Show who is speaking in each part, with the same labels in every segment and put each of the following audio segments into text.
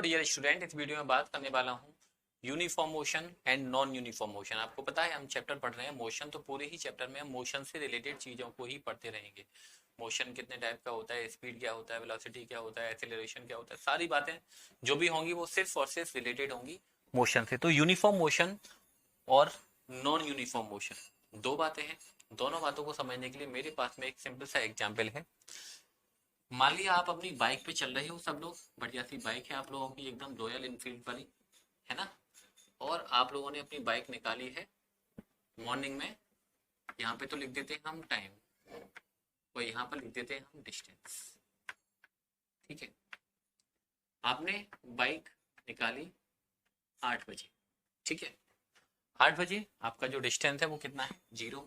Speaker 1: Dear student, इस video में बात करने वाला हूँ uniform motion and non uniform motion. आपको पता है हम चैप्टर पढ़ रहे हैं मोशन, तो पूरे ही चैप्टर में हम मोशन से रिलेटेड चीजों को ही पढ़ते रहेंगे। मोशन कितने टाइप का होता है, स्पीड क्या होता है, वेलोसिटी क्या होता है, एक्सेलरेशन क्या होता है, सारी बातें जो भी होंगी वो सिर्फ और सिर्फ रिलेटेड होंगी मोशन से। तो यूनिफॉर्म मोशन और नॉन यूनिफॉर्म मोशन दो बातें हैं। दोनों बातों को समझने के लिए मेरे पास में एक सिंपल सा एग्जाम्पल है। मान लिया आप अपनी बाइक पे चल रहे हो, सब लोग, बढ़िया सी बाइक है आप लोगों की, एकदम रॉयल इनफील्ड वाली, है ना। और आप लोगों ने अपनी बाइक निकाली है मॉर्निंग में। यहाँ पे तो लिख देते हैं हम टाइम और यहाँ पर लिख देते हैं हम डिस्टेंस। ठीक है, आपने बाइक निकाली 8 बजे। ठीक है, 8 बजे आपका जो डिस्टेंस है वो कितना है, 0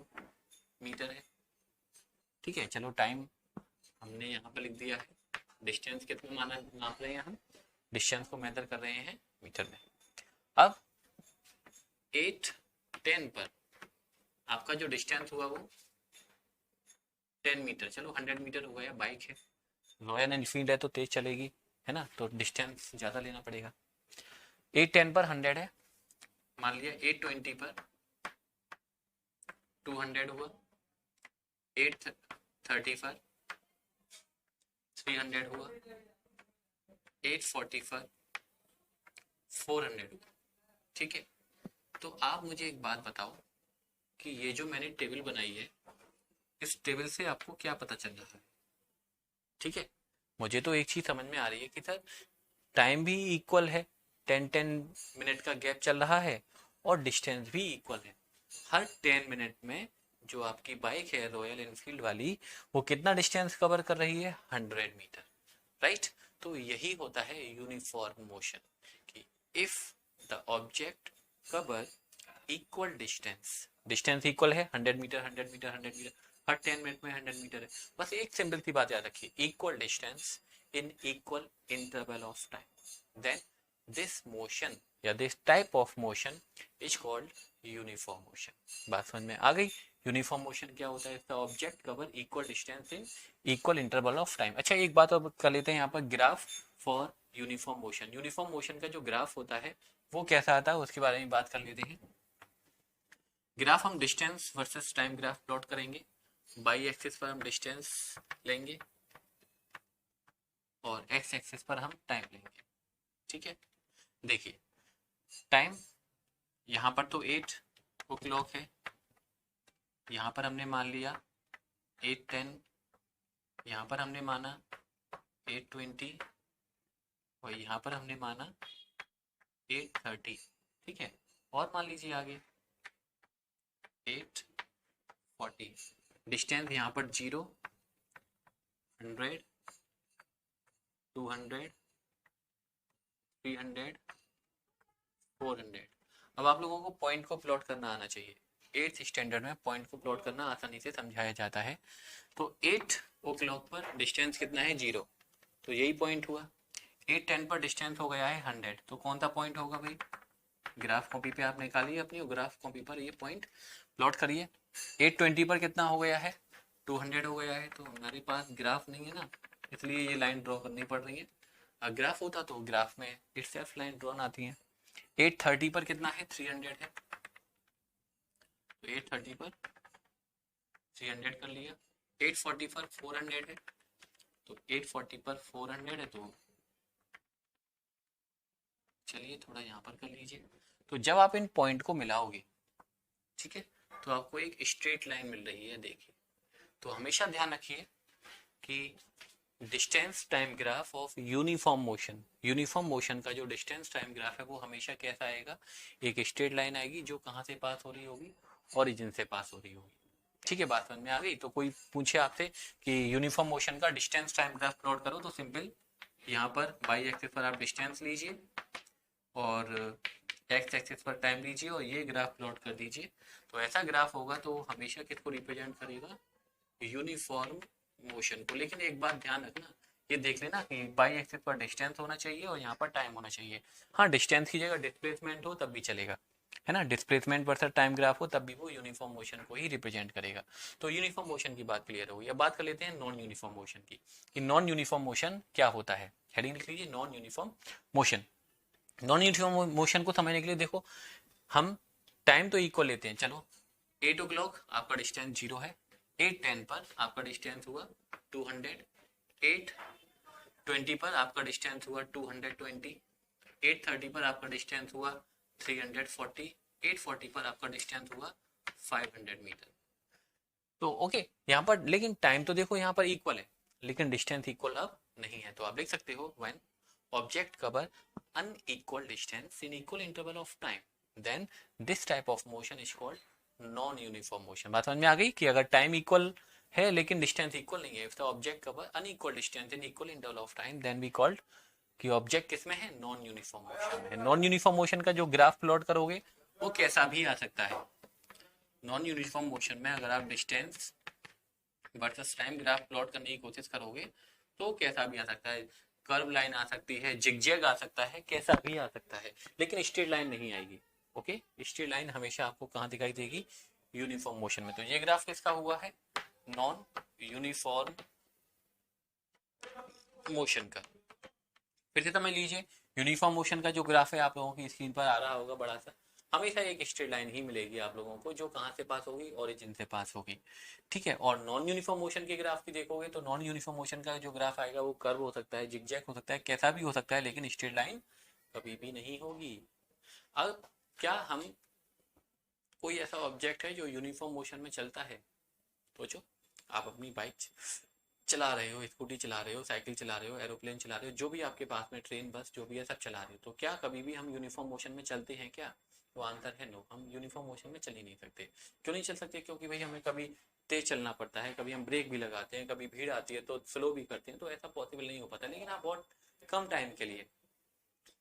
Speaker 1: मीटर है। ठीक है, चलो टाइम हमने यहाँ पर लिख दिया है। डिस्टेंस कितना माना नाप रहे हैं हम, डिस्टेंस को मेजर कर रहे हैं मीटर में। अब 8:10 पर आपका जो डिस्टेंस हुआ वो 10 मीटर, चलो 100 मीटर हो गया। बाइक है, रॉयल एनफील्ड है तो तेज चलेगी, है ना, तो डिस्टेंस ज्यादा लेना पड़ेगा। 8:10 पर 100 है, मान लिया 8:20 पर 200 हुआ, 8:30 पर 300 हुआ, 8:40 पर 400 हुआ। ठीक है, तो आप मुझे एक बात बताओ कि ये जो मैंने टेबल बनाई है, इस टेबल से आपको क्या पता चल रहा है। ठीक है, मुझे तो एक चीज समझ में आ रही है कि सर टाइम भी इक्वल है, 10-10 मिनट का गैप चल रहा है और डिस्टेंस भी इक्वल है। हर 10 मिनट में जो आपकी बाइक है रॉयल एनफील्ड वाली, वो कितना डिस्टेंस कवर कर रही है, 100 मीटर। राइट, तो यही होता है यूनिफॉर्म मोशन कि if the object cover equal distance, distance equal है 100 मीटर 100 मीटर 100 मीटर, हर 10 मिनट में 100 मीटर है। बस एक सिंपल सी बात याद रखिए, equal distance in equal interval of time, then this motion या this type of motion is called uniform motion. बात समझ में आ गई। यूनिफॉर्म मोशन क्या होता है, इसका object cover equal distance in equal interval of time. अच्छा, एक बात और कर लेते हैं यहाँ पर, graph for uniform motion. Uniform motion का जो ग्राफ होता है वो कैसा आता है उसके बारे में बात कर लेते हैं। ग्राफ हम distance versus time graph plot करेंगे। बाई एक्सिस पर हम डिस्टेंस लेंगे और एक्स एक्सिस पर हम टाइम लेंगे। ठीक है, देखिए टाइम यहाँ पर तो 8 o'clock है, यहाँ पर हमने मान लिया 8:10, यहाँ पर हमने माना 8:20 और यहाँ पर हमने माना 8:30। ठीक है, और मान लीजिए आगे 8:40। डिस्टेंस यहाँ पर 0, 100, 200, 300, 400। अब आप लोगों को पॉइंट को प्लॉट करना आना चाहिए। 8th स्टैंडर्ड में पॉइंट को प्लॉट करना आसानी से समझाया जाता है। तो 8 o'clock पर डिस्टेंस कितना है, 0, तो यही पॉइंट हुआ। 8:10 पर डिस्टेंस हो गया है 100, तो कौन सा पॉइंट होगा भाई, ग्राफ कॉपी पे आप निकालिए अपनी, ग्राफ कॉपी पर ये पॉइंट प्लॉट करिए। 8:20 पर कितना हो गया है, 200 हो गया है, तो हमारे पास ग्राफ नहीं है ना, इसलिए ये लाइन ड्रॉ करनी पड़ रही है। अगर ग्राफ होता तो ग्राफ में इटसेल्फ लाइन ड्रॉ आती है। 8:30 पर कितना है, 300 है, तो 8:30 पर 300 कर लिया। 8:40 पर 400 है, तो 8:40 पर 400 है, तो चलिए थोड़ा यहाँ पर कर लीजिए। तो जब आप इन पॉइंट को मिलाओगे, ठीक है, तो आपको एक स्ट्रेट लाइन मिल रही है। देखिए, तो हमेशा ध्यान रखिए कि distance time graph of uniform motion, uniform motion का जो डिस्टेंस टाइम ग्राफ है वो हमेशा कैसा आएगा, एक स्ट्रेट लाइन आएगी जो कहाँ से पास हो रही होगी, ओरिजिन से पास हो रही होगी। ठीक है, बात समझ में आ गई। तो कोई पूछे आपसे कि यूनिफॉर्म मोशन का डिस्टेंस टाइम ग्राफ प्लॉट करो, तो सिंपल यहाँ पर बाई एक्सिस पर आप डिस्टेंस लीजिए और एक्स एक्सिस पर टाइम लीजिए और ये ग्राफ प्लॉट कर दीजिए। तो ऐसा ग्राफ होगा तो हमेशा किसको रिप्रेजेंट करेगा, यूनिफॉर्म मोशन को। लेकिन एक बात ध्यान रखना, ये देख लेना कि बाई एक्सिस पर डिस्टेंस होना चाहिए और यहाँ पर टाइम होना चाहिए। हाँ, डिस्टेंस की जगह डिस्प्लेसमेंट हो तब भी चलेगा, है ना, डिस्प्लेसमेंट वर्सेस टाइम ग्राफ हो तब भी वो यूनिफॉर्म मोशन को ही रिप्रेजेंट करेगा। तो यूनिफॉर्म मोशन की बात क्लियर हो गई। अब बात कर लेते हैं नॉन यूनिफॉर्म मोशन की, कि नॉन यूनिफॉर्म मोशन क्या होता है। हेडिंग लिख लीजिए, non uniform motion. Non uniform motion को समझने के लिए देखो, हम टाइम तो इक्वल लेते हैं। चलो 8 o'clock आपका डिस्टेंस 0 है, 8:10 पर आपका डिस्टेंस हुआ 200, 8:20 पर आपका डिस्टेंस हुआ 220, 8:30 पर आपका डिस्टेंस हुआ 340, 8:40 पर आपका डिस्टेंस हुआ 500 मीटर। तो ओके, यहाँ पर लेकिन टाइम तो देखो यहाँ पर इक्वल है, लेकिन डिस्टेंस इक्वल अब नहीं है। तो आप लिख सकते हो when object cover unequal distance in equal interval of time, then this type of motion is called non uniform motion. बात समझ में आ गई कि अगर टाइम इक्वल है लेकिन डिस्टेंस इक्वल नहीं है, if the object cover unequal distance in equal interval of time, then we called कि ऑब्जेक्ट किसमें है, नॉन यूनिफॉर्म मोशन में है। नॉन यूनिफॉर्म मोशन का जो ग्राफ प्लॉट करोगे वो कैसा भी आ सकता है। नॉन यूनिफॉर्म मोशन में अगर आप distance versus time graph plot करने की कोशिश करोगे तो कैसा भी आ सकता है, कर्व लाइन आ सकती है, जिगजैग आ सकता है, कैसा भी आ सकता है, लेकिन स्ट्रेट लाइन नहीं आएगी। ओके, स्ट्रेट लाइन हमेशा आपको कहाँ दिखाई देगी, यूनिफॉर्म मोशन में। तो ये ग्राफ किसका हुआ है, नॉन यूनिफॉर्म मोशन का। फिर से समझ लीजिए, यूनिफॉर्म मोशन का जो ग्राफ है आप लोगों की स्क्रीन पर आ रहा होगा बड़ा सा, हमेशा एक स्ट्रेट लाइन ही मिलेगी आप लोगों को, जो कहाँ से पास होगी, ओरिजिन से पास होगी, ठीक है। और नॉन यूनिफॉर्म मोशन के ग्राफ की देखोगे तो नॉन यूनिफॉर्म मोशन का जो ग्राफ आएगा वो कर्व हो सकता है, जिगजैग हो सकता है, कैसा भी हो सकता है, लेकिन स्ट्रेट लाइन कभी भी नहीं होगी। अब क्या हम कोई ऐसा ऑब्जेक्ट है जो यूनिफॉर्म मोशन में चलता है, सोचो। आप अपनी बाइक चला रहे हो, स्कूटी चला रहे हो, साइकिल चला रहे हो, एरोप्लेन चला रहे हो, जो भी आपके पास में, ट्रेन, बस, जो भी है सब चला रहे हो, तो क्या कभी भी हम यूनिफॉर्म मोशन में चलते हैं क्या, तो आंसर है नो, हम यूनिफॉर्म मोशन में चल ही नहीं सकते। क्यों नहीं चल सकते, क्योंकि भाई हमें कभी तेज चलना पड़ता है, कभी हम ब्रेक भी लगाते हैं, कभी भीड़ आती है तो स्लो भी करते हैं, तो ऐसा पॉसिबल नहीं हो पाता। लेकिन आप बहुत कम टाइम के लिए,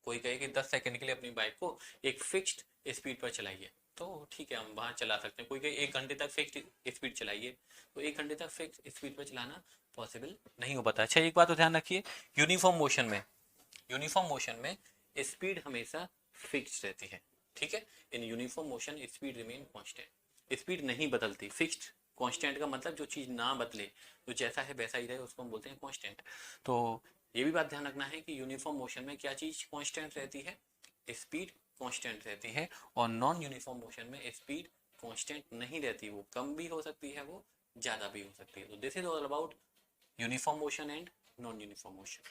Speaker 1: कोई कहे कि 10 सेकंड के लिए अपनी बाइक को एक फिक्स्ड स्पीड पर चलाइए, तो ठीक है हम वहां चला सकते हैं। कोई कहे 1 घंटे तक फिक्स्ड स्पीड चलाइए, तो 1 घंटे तक फिक्स्ड स्पीड पर चलाना पॉसिबल नहीं हो पाता। अच्छा, एक बात तो ध्यान रखिए, यूनिफॉर्म मोशन में स्पीड हमेशा फिक्स्ड रहती है, ठीक है। In uniform motion speed remain constant, speed नहीं बदलती, फिक्स्ड। कांस्टेंट का मतलब जो चीज ना बदले, तो जैसा है वैसा ही रहे, उसको हम बोलते हैं कांस्टेंट। तो ये भी बात ध्यान रखना है कि यूनिफॉर्म मोशन में क्या चीज कांस्टेंट रहती है, स्पीड कांस्टेंट रहती है। और नॉन यूनिफॉर्म मोशन में स्पीड कांस्टेंट नहीं रहती, वो कम भी हो सकती है, वो ज्यादा भी हो सकती है। तो this is all about uniform motion and non uniform motion.